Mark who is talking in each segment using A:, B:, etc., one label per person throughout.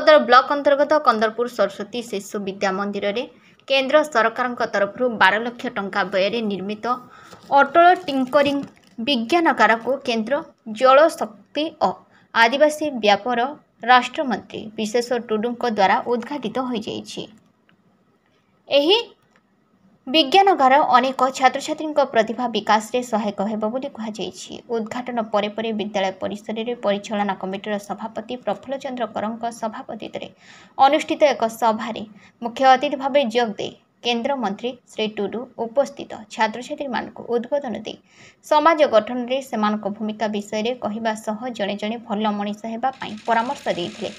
A: सदर ब्लॉक अंतर्गत कंदरपुर सरस्वती शिशु विद्या मंदिर रे केंद्र सरकार तरफ 12 लाख टंका व्यय निर्मित अटल टिंकरिंग विज्ञानगार को केंद्र जल शक्ति और आदिवासी व्यापार राष्ट्रमंत्री विशेष टुडू द्वारा उद्घाटित हो जाइछि। एही विज्ञानगार अनेक छात्र छात्री प्रतिभा विकास रे सहायक हेबो बोली कहा जाइछि। उद्घाटन परे परे विद्यालय परिसर रे परिचालना कमिटीर सभापति प्रफुल्ल चंद्र करंक सभापतित्व अनुष्ठित एक सभा रे मुख्य अतिथि भाव जोग दे केंद्र मंत्री श्री टुडू उपस्थित छात्र छात्री मानक उद्बोधन दे समाज गठन रे सेमानक भूमिका विषय रे कहिबा सह जणे जणे भल मनीष हेबा पई परामर्श देथिले।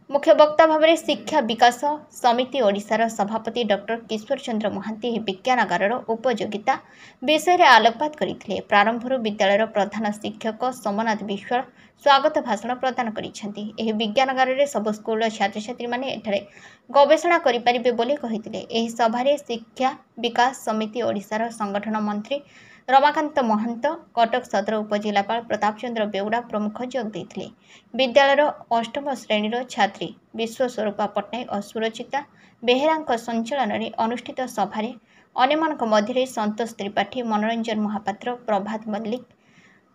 A: मुख्य वक्ता भाव में शिक्षा विकास समिति ओडिशार सभापति डॉक्टर किशोर चंद्र महांती विज्ञानगार उपयोगिता विषय में आलोकपात करते। प्रारंभर विद्यालय प्रधान शिक्षक सोमनाथ विश्वाल स्वागत भाषण प्रदान कर विज्ञानगार में सब स्कूल छात्र छात्री मैंने गवेषणा करें। सभा शिक्षा विकास समिति ओडिशार संगठन मंत्री रमाकांत महंत कटक सदर उपजिलापाल प्रताप चंद्र बेउड़ा प्रमुख जोग देते। विद्यालय अष्टम श्रेणी छात्री विश्वस्वरूपा पट्टनायक और सुरचिता बेहेरा संचालन में अनुष्ठित सभा अन्य मध्य संतोष त्रिपाठी मनोरंजन महापात्र प्रभात मल्लिक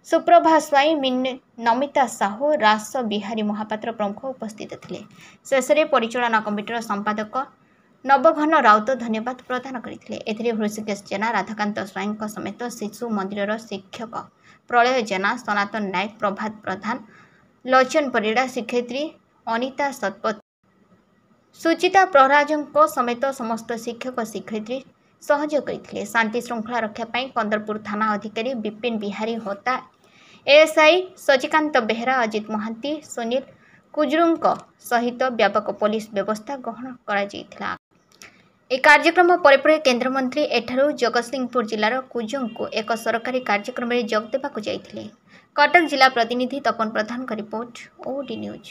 A: सुप्रभा स्वाई नमिता साहू रास बिहारी महापात्र प्रमुख उपस्थित थे। शेष में परिचालना कमिटीर संपादक नवघन राउत धन्यवाद प्रदान करते। हृषिकेश जेना राधाकांत स्वाई समेत शिशु मंदिर शिक्षक प्रलय जेना सनातन नायक प्रभात प्रधान लोचन परिड़ा शिक्षयित्री अनिता शतपथ सुचिता प्रहराज समेत समस्त शिक्षक शिक्षयित्री सहयोग करते। शांति श्रृंखला रक्षापी कंदरपुर थाना अधिकारी विपिन बिहारी होता एएसआई सचिकांत बेहेरा अजित महांती सुनील कुजरुंग सहित व्यापक पुलिस व्यवस्था ग्रहण करा। ए कार्यक्रम पर केन्द्रमंत्री एठारू जगतसिंहपुर जिलार कुजुंग को एक सरकारी कार्यक्रम में जोग देवाक जाइथिले। कटक जिला प्रतिनिधि तपन प्रधान का रिपोर्ट ओडी न्यूज।